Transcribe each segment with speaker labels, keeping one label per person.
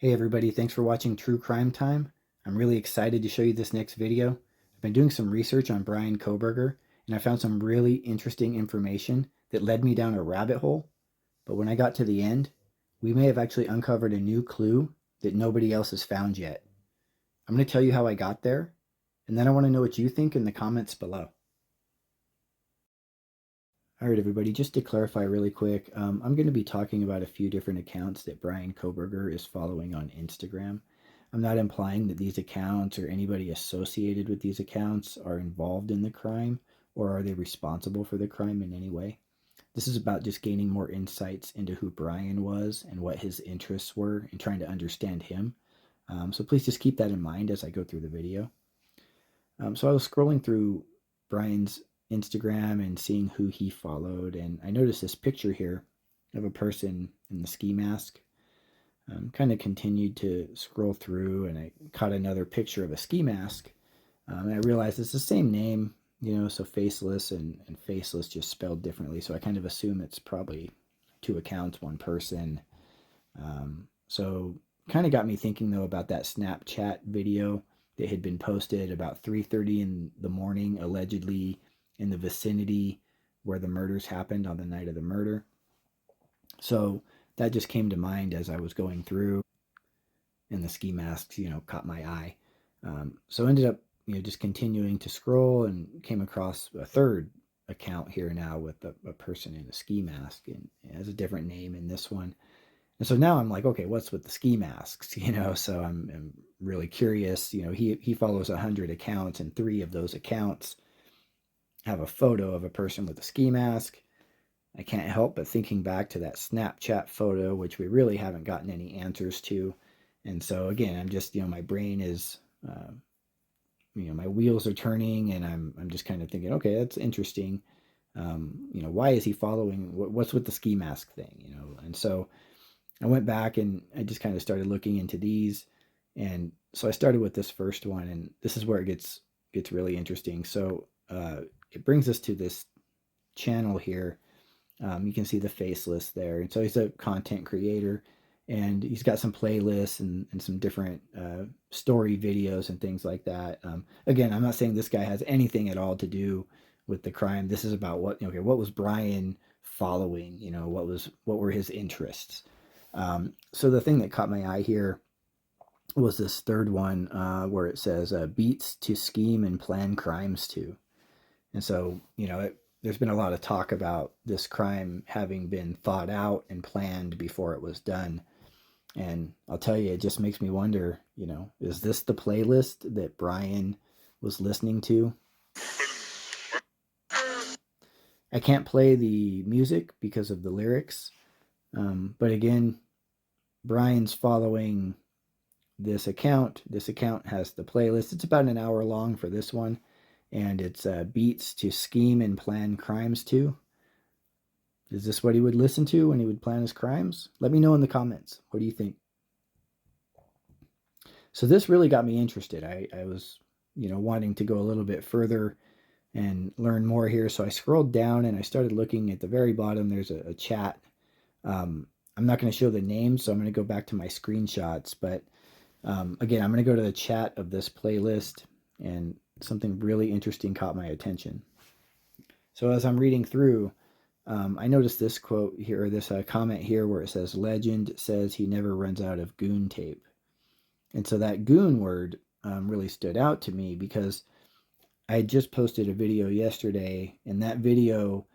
Speaker 1: Hey everybody, thanks for watching True Crime Time. I'm really excited to show you this next video. I've been doing some research on Bryan Kohberger, and I found some really interesting information that led me down a rabbit hole. But when I got to the end, we may have actually uncovered a new clue that nobody else has found yet. I'm going to tell you how I got there, and then I want to know what you think in the comments below. All right, everybody, just to clarify really quick, I'm going to be talking about a few different accounts that Bryan Kohberger is following on Instagram. I'm not implying that these accounts or anybody associated with these accounts are involved in the crime or are they responsible for the crime in any way. This is about just gaining more insights into who Bryan was and what his interests were and trying to understand him. So please just keep that in mind as I go through the video. So I was scrolling through Bryan's Instagram and seeing who he followed, and I noticed this picture here of a person in the ski mask. Kind of continued to scroll through, and I caught another picture of a ski mask, and I realized it's the same name, so Faceless and Faceless just spelled differently. So I kind of assume it's probably two accounts, one person. So kind of got me thinking though about that Snapchat video that had been posted about 3:30 in the morning, allegedly in the vicinity where the murders happened on the night of the murder. So that just came to mind as I was going through, and the ski masks, caught my eye. So ended up, just continuing to scroll and came across a third account here now with a person in a ski mask, and it has a different name in this one. And so now I'm like, okay, what's with the ski masks? So I'm really curious. He follows 100 accounts, and 3 of those accounts have a photo of a person with a ski mask. I can't help but thinking back to that Snapchat photo, which we really haven't gotten any answers to. And so again, I'm just, my brain is, my wheels are turning, and I'm just kind of thinking, okay, that's interesting. Why is he following? What's with the ski mask thing? And so I went back and I just kind of started looking into these. And so I started with this first one, and this is where it gets really interesting. So it brings us to this channel here. You can see the Faceless there. And so he's a content creator, and he's got some playlists and some different story videos and things like that. Again, I'm not saying this guy has anything at all to do with the crime. This is about what was Bryan following? What were his interests? So the thing that caught my eye here was this third one where it says beats to scheme and plan crimes to. And so, there's been a lot of talk about this crime having been thought out and planned before it was done. And I'll tell you, it just makes me wonder, is this the playlist that Bryan was listening to? I can't play the music because of the lyrics. But again, Bryan's following this account. This account has the playlist. It's about an hour long for this one, and it's beats to scheme and plan crimes to. Is this what he would listen to when he would plan his crimes? Let me know in the comments. What do you think? So this really got me interested. I was, wanting to go a little bit further and learn more here. So I scrolled down and I started looking at the very bottom. There's a chat. I'm not going to show the name, so I'm going to go back to my screenshots. But again, I'm going to go to the chat of this playlist, and something really interesting caught my attention. So as I'm reading through, I noticed this quote here, or this comment here, where it says, "Legend says he never runs out of goon tape." And so that goon word really stood out to me because I had just posted a video yesterday, and that video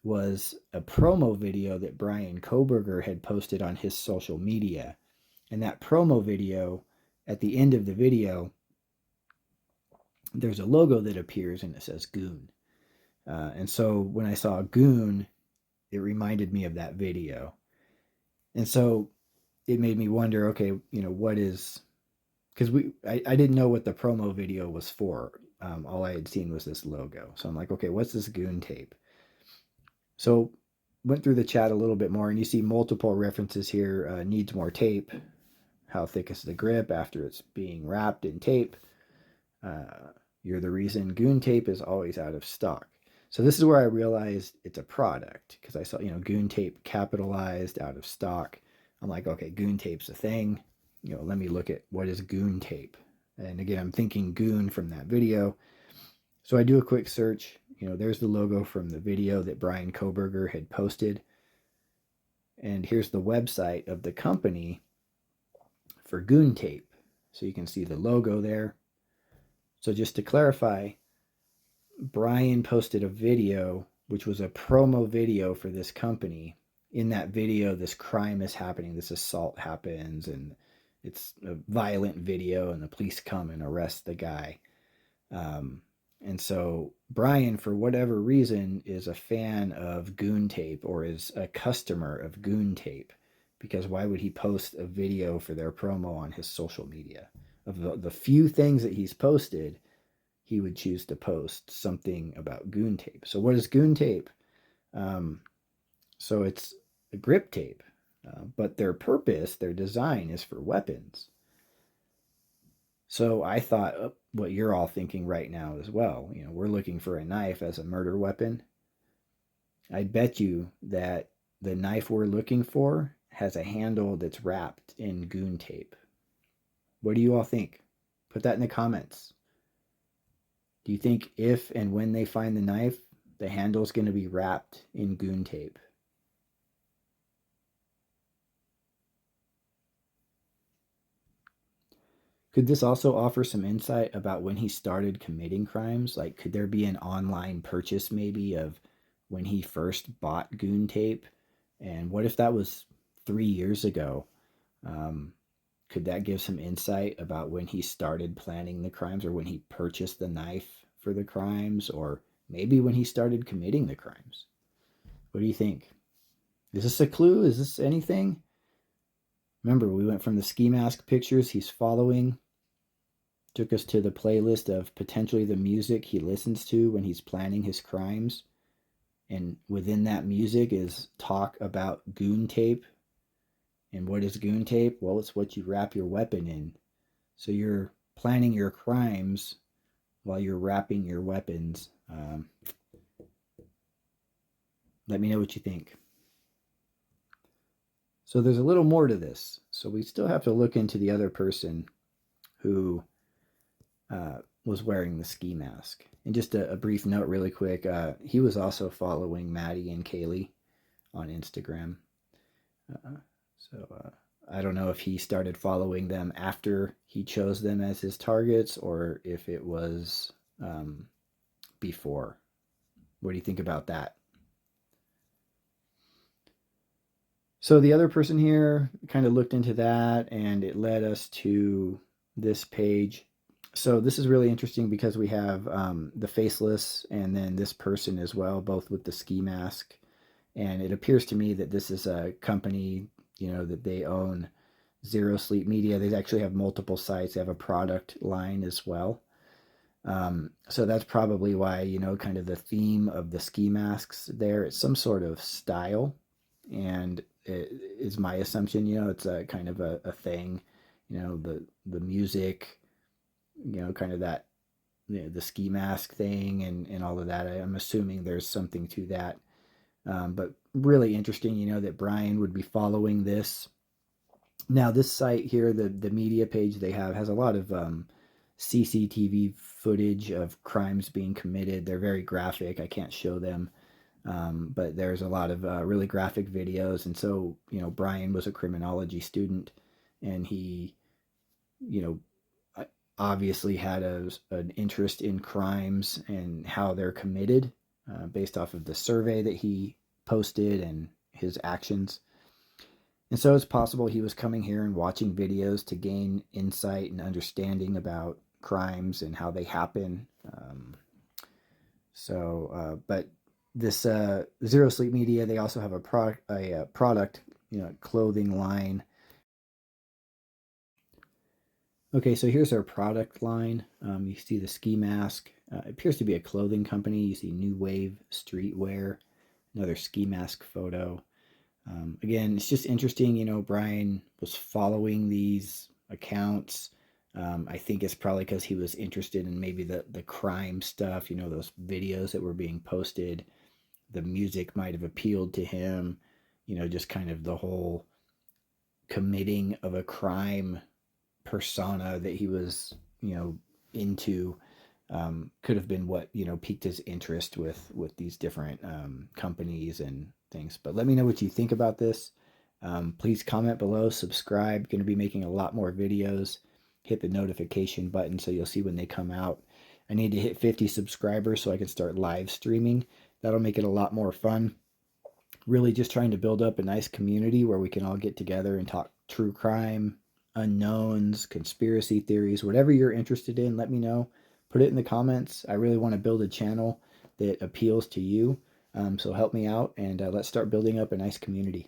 Speaker 1: was a promo video that Bryan Kohberger had posted on his social media. And that promo video, at the end of the video, there's a logo that appears and it says Goon. And so when I saw Goon, it reminded me of that video. And so it made me wonder, okay, what is, because I didn't know what the promo video was for. All I had seen was this logo. So I'm like, okay, what's this Goon tape? So went through the chat a little bit more, and you see multiple references here. Needs more tape. How thick is the grip after it's being wrapped in tape? You're the reason Goon tape is always out of stock. So this is where I realized it's a product, because I saw, Goon tape capitalized, out of stock. I'm like, okay, Goon tape's a thing. let me look at what is Goon tape. And again, I'm thinking Goon from that video. So I do a quick search. There's the logo from the video that Bryan Kohberger had posted. And here's the website of the company for Goon tape. So you can see the logo there. So just to clarify, Bryan posted a video, which was a promo video for this company. In that video, this crime is happening, this assault happens, and it's a violent video, and the police come and arrest the guy. And so Bryan, for whatever reason, is a fan of Goon tape, or is a customer of Goon tape, because why would he post a video for their promo on his social media? Of the few things that he's posted, he would choose to post something about Goon tape. So what is Goon tape? So it's a grip tape, but their purpose, their design is for weapons. So I thought what you're all thinking right now as well. We're looking for a knife as a murder weapon. I bet you that the knife we're looking for has a handle that's wrapped in Goon tape. What do you all think? Put that in the comments. Do you think if and when they find the knife, the handle's going to be wrapped in Goon tape? Could this also offer some insight about when he started committing crimes? Like, could there be an online purchase maybe of when he first bought Goon tape? And what if that was 3 years ago? Could that give some insight about when he started planning the crimes, or when he purchased the knife for the crimes, or maybe when he started committing the crimes? What do you think? Is this a clue? Is this anything? Remember, we went from the ski mask pictures he's following, took us to the playlist of potentially the music he listens to when he's planning his crimes. And within that music is talk about Goon tape. And what is Goon tape? Well, it's what you wrap your weapon in. So you're planning your crimes while you're wrapping your weapons. Let me know what you think. So there's a little more to this. So we still have to look into the other person who was wearing the ski mask. And just a brief note really quick, he was also following Maddie and Kaylee on Instagram. So I don't know if he started following them after he chose them as his targets, or if it was before. What do you think about that? So the other person here kind of looked into that, and it led us to this page. So this is really interesting because we have the faceless and then this person as well, both with the ski mask. And it appears to me that this is a company, that they own, Zero Sleep Media. They actually have multiple sites. They have a product line as well. So that's probably why, kind of the theme of the ski masks there, it's some sort of style. And it is my assumption, it's a kind of a thing, the music, kind of that, the ski mask thing and all of that. I'm assuming there's something to that. But really interesting, that Bryan would be following this. Now, this site here, the media page they have, has a lot of CCTV footage of crimes being committed. They're very graphic. I can't show them. But there's a lot of really graphic videos. And so, Bryan was a criminology student, and he, obviously had an interest in crimes and how they're committed based off of the survey that he posted and his actions. And so it's possible he was coming here and watching videos to gain insight and understanding about crimes and how they happen. But this Zero Sleep Media, they also have a product, clothing line. Okay, so here's our product line. You see the ski mask. It appears to be a clothing company. You see New Wave Streetwear, another ski mask photo. Again, it's just interesting, Bryan was following these accounts. I think it's probably because he was interested in maybe the crime stuff, those videos that were being posted. The music might have appealed to him, just kind of the whole committing of a crime persona that he was, into, could have been what, piqued his interest with these different companies and things. But let me know what you think about this. Please comment below, subscribe. Going to be making a lot more videos. Hit the notification button so you'll see when they come out. I need to hit 50 subscribers so I can start live streaming. That'll make it a lot more fun. Really just trying to build up a nice community where we can all get together and talk true crime, unknowns, conspiracy theories, whatever you're interested in. Let me know. Put it in the comments. I really want to build a channel that appeals to you. So help me out, and let's start building up a nice community.